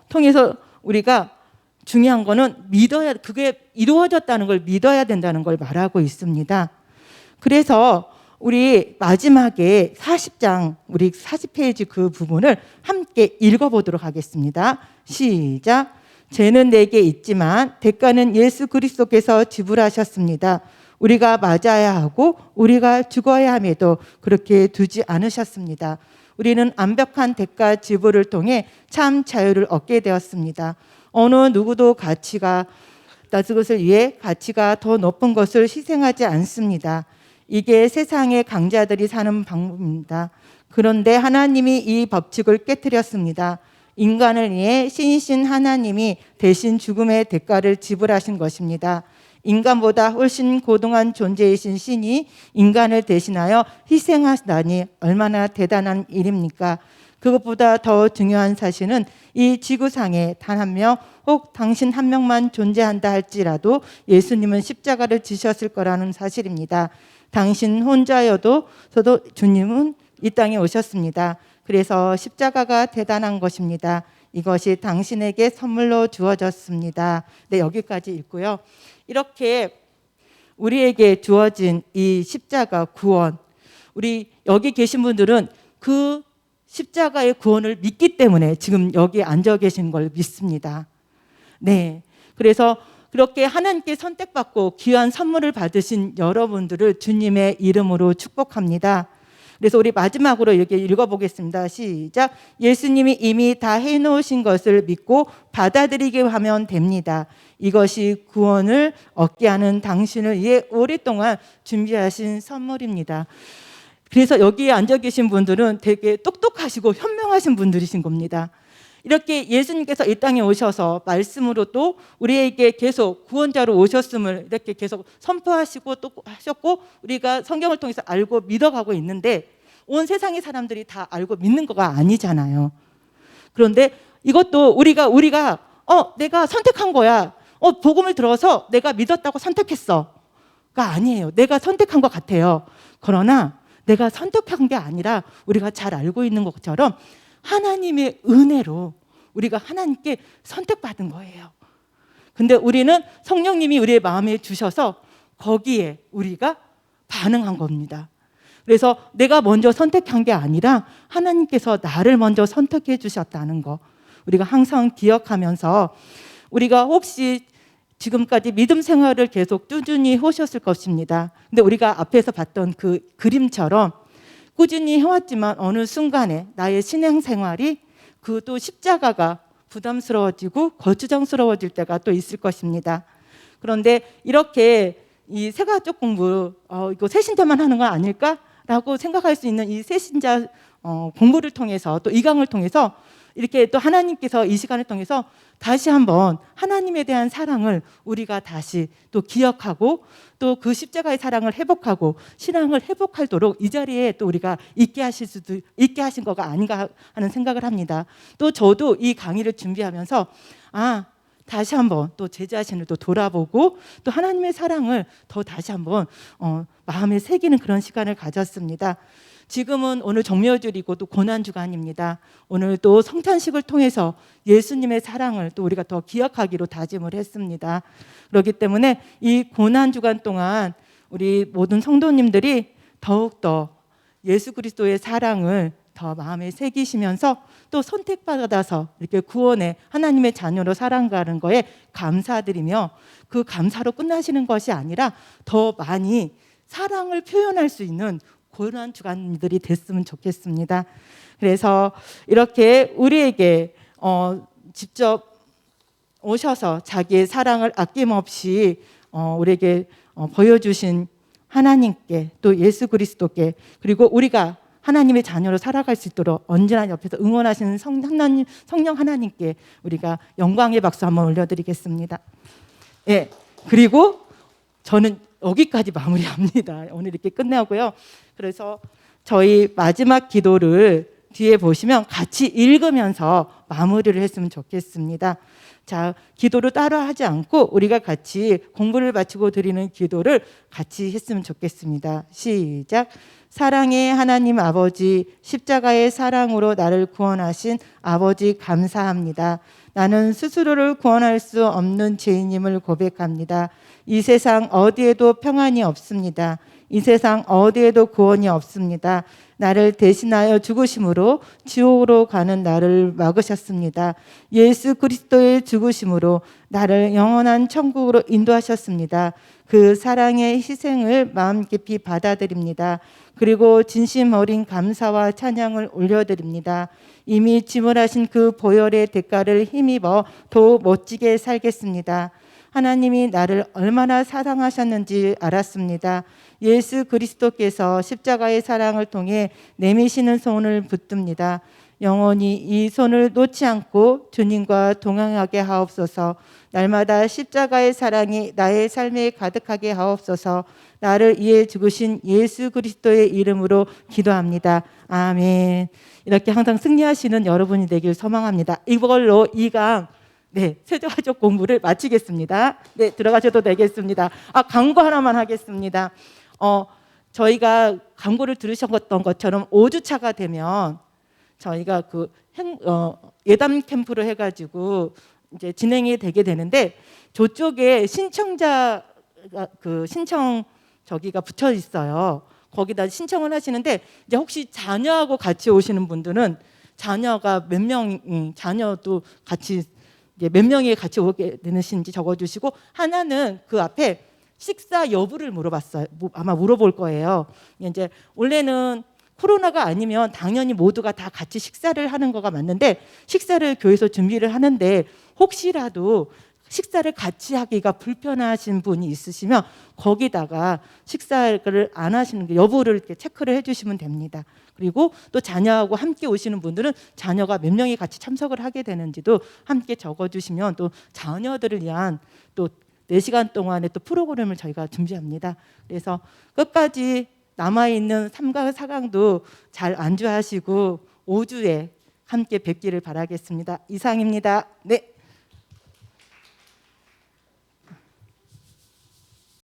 통해서 우리가 중요한 거는 믿어야, 그게 이루어졌다는 걸 믿어야 된다는 걸 말하고 있습니다. 그래서 우리 마지막에 40장, 우리 40페이지 그 부분을 함께 읽어보도록 하겠습니다. 시작. 죄는 내게 있지만 대가는 예수 그리스도께서 지불하셨습니다. 우리가 맞아야 하고 우리가 죽어야 함에도 그렇게 두지 않으셨습니다. 우리는 완벽한 대가 지불을 통해 참 자유를 얻게 되었습니다. 어느 누구도 그것을 위해 가치가 더 높은 것을 희생하지 않습니다. 이게 세상의 강자들이 사는 방법입니다. 그런데 하나님이 이 법칙을 깨뜨렸습니다. 인간을 위해 신이신 하나님이 대신 죽음의 대가를 지불하신 것입니다. 인간보다 훨씬 고등한 존재이신 신이 인간을 대신하여 희생하시다니 얼마나 대단한 일입니까? 그것보다 더 중요한 사실은 이 지구상에 단 한 명, 혹 당신 한 명만 존재한다 할지라도 예수님은 십자가를 지셨을 거라는 사실입니다. 당신 혼자여도 주님은 이 땅에 오셨습니다. 그래서 십자가가 대단한 것입니다. 이것이 당신에게 선물로 주어졌습니다. 네, 여기까지 읽고요. 이렇게 우리에게 주어진 이 십자가 구원, 우리 여기 계신 분들은 그 십자가의 구원을 믿기 때문에 지금 여기 앉아 계신 걸 믿습니다. 네, 그래서 그렇게 하나님께 선택받고 귀한 선물을 받으신 여러분들을 주님의 이름으로 축복합니다. 그래서 우리 마지막으로 이렇게 읽어보겠습니다. 시작. 예수님이 이미 다 해놓으신 것을 믿고 받아들이게 하면 됩니다. 이것이 구원을 얻게 하는 당신을 위해 오랫동안 준비하신 선물입니다. 그래서 여기에 앉아 계신 분들은 되게 똑똑하시고 현명하신 분들이신 겁니다. 이렇게 예수님께서 이 땅에 오셔서 말씀으로 또 우리에게 계속 구원자로 오셨음을 이렇게 계속 선포하시고 또 하셨고, 우리가 성경을 통해서 알고 믿어가고 있는데 온 세상의 사람들이 다 알고 믿는 거가 아니잖아요. 그런데 이것도 우리가 내가 선택한 거야, 복음을 들어서 내가 믿었다고 선택했어가 아니에요. 내가 선택한 것 같아요. 그러나 내가 선택한 게 아니라 우리가 잘 알고 있는 것처럼 하나님의 은혜로 우리가 하나님께 선택받은 거예요. 근데 우리는 성령님이 우리의 마음에 주셔서 거기에 우리가 반응한 겁니다. 그래서 내가 먼저 선택한 게 아니라 하나님께서 나를 먼저 선택해 주셨다는 거 우리가 항상 기억하면서, 우리가 혹시 지금까지 믿음 생활을 계속 꾸준히 하셨을 것입니다. 근데 우리가 앞에서 봤던 그 그림처럼 꾸준히 해왔지만 어느 순간에 나의 신앙 생활이 또 십자가가 부담스러워지고 거추장스러워질 때가 또 있을 것입니다. 그런데 이렇게 이 세가족 공부, 이거 새신자만 하는 건 아닐까라고 생각할 수 있는 이 새신자 공부를 통해서, 또 이 강을 통해서 이렇게 또 하나님께서 이 시간을 통해서 다시 한번 하나님에 대한 사랑을 우리가 다시 또 기억하고, 또 그 십자가의 사랑을 회복하고 신앙을 회복하도록 이 자리에 또 우리가 있게 하신 거가 아닌가 하는 생각을 합니다. 또 저도 이 강의를 준비하면서 다시 한번 또 제 자신을 또 돌아보고 또 하나님의 사랑을 더 다시 한번 마음에 새기는 그런 시간을 가졌습니다. 지금은 오늘 정묘주일이고 또 고난주간입니다. 오늘 또 성찬식을 통해서 예수님의 사랑을 또 우리가 더 기억하기로 다짐을 했습니다. 그렇기 때문에 이 고난주간 동안 우리 모든 성도님들이 더욱더 예수 그리스도의 사랑을 더 마음에 새기시면서 또 선택받아서 이렇게 구원의 하나님의 자녀로 살아가는 거에 감사드리며, 그 감사로 끝나시는 것이 아니라 더 많이 사랑을 표현할 수 있는 고난 주간들이 됐으면 좋겠습니다. 그래서 이렇게 우리에게 직접 오셔서 자기의 사랑을 아낌없이 우리에게 보여주신 하나님께, 또 예수 그리스도께, 그리고 우리가 하나님의 자녀로 살아갈 수 있도록 언제나 옆에서 응원하시는 성령 하나님께 우리가 영광의 박수 한번 올려드리겠습니다. 예, 그리고 저는 여기까지 마무리합니다. 오늘 이렇게 끝내고요. 그래서 저희 마지막 기도를 뒤에 보시면 같이 읽으면서 마무리를 했으면 좋겠습니다. 자, 기도를 따로 하지 않고 우리가 같이 공부를 마치고 드리는 기도를 같이 했으면 좋겠습니다. 시작. 사랑의 하나님 아버지, 십자가의 사랑으로 나를 구원하신 아버지 감사합니다. 나는 스스로를 구원할 수 없는 죄인임을 고백합니다. 이 세상 어디에도 평안이 없습니다. 이 세상 어디에도 구원이 없습니다. 나를 대신하여 죽으심으로 지옥으로 가는 나를 막으셨습니다. 예수 그리스도의 죽으심으로 나를 영원한 천국으로 인도하셨습니다. 그 사랑의 희생을 마음 깊이 받아들입니다. 그리고 진심 어린 감사와 찬양을 올려드립니다. 이미 지불하신 그 보혈의 대가를 힘입어 더욱 멋지게 살겠습니다. 하나님이 나를 얼마나 사랑하셨는지 알았습니다. 예수 그리스도께서 십자가의 사랑을 통해 내미시는 손을 붙듭니다. 영원히 이 손을 놓지 않고 주님과 동행하게 하옵소서. 날마다 십자가의 사랑이 나의 삶에 가득하게 하옵소서. 나를 위해 죽으신 예수 그리스도의 이름으로 기도합니다. 아멘. 이렇게 항상 승리하시는 여러분이 되길 소망합니다. 이걸로 2강 세가족 공부를 마치겠습니다. 들어가셔도 되겠습니다. 광고 하나만 하겠습니다. 저희가 광고를 들으셨던 것처럼 5주차가 되면 저희가 예담 캠프를 해가지고 이제 진행이 되게 되는데, 저쪽에 신청자 신청 저기가 붙여 있어요. 거기다 신청을 하시는데, 이제 혹시 자녀하고 같이 오시는 분들은 자녀가 몇 명, 자녀도 같이 이제 몇 명이 같이 오게 되는지 적어주시고, 하나는 그 앞에 식사 여부를 물어봤어요. 아마 물어볼 거예요. 이제 원래는 코로나가 아니면 당연히 모두가 다 같이 식사를 하는 거가 맞는데, 식사를 교회에서 준비를 하는데 혹시라도 식사를 같이 하기가 불편하신 분이 있으시면 거기다가 식사를 안 하시는 게 여부를 이렇게 체크를 해주시면 됩니다. 그리고 또 자녀하고 함께 오시는 분들은 자녀가 몇 명이 같이 참석을 하게 되는지도 함께 적어주시면 또 자녀들을 위한 또 4시간 동안의 또 프로그램을 저희가 준비합니다. 그래서 끝까지 남아있는 3강, 4강도 잘 안주하시고 5주에 함께 뵙기를 바라겠습니다. 이상입니다. 네.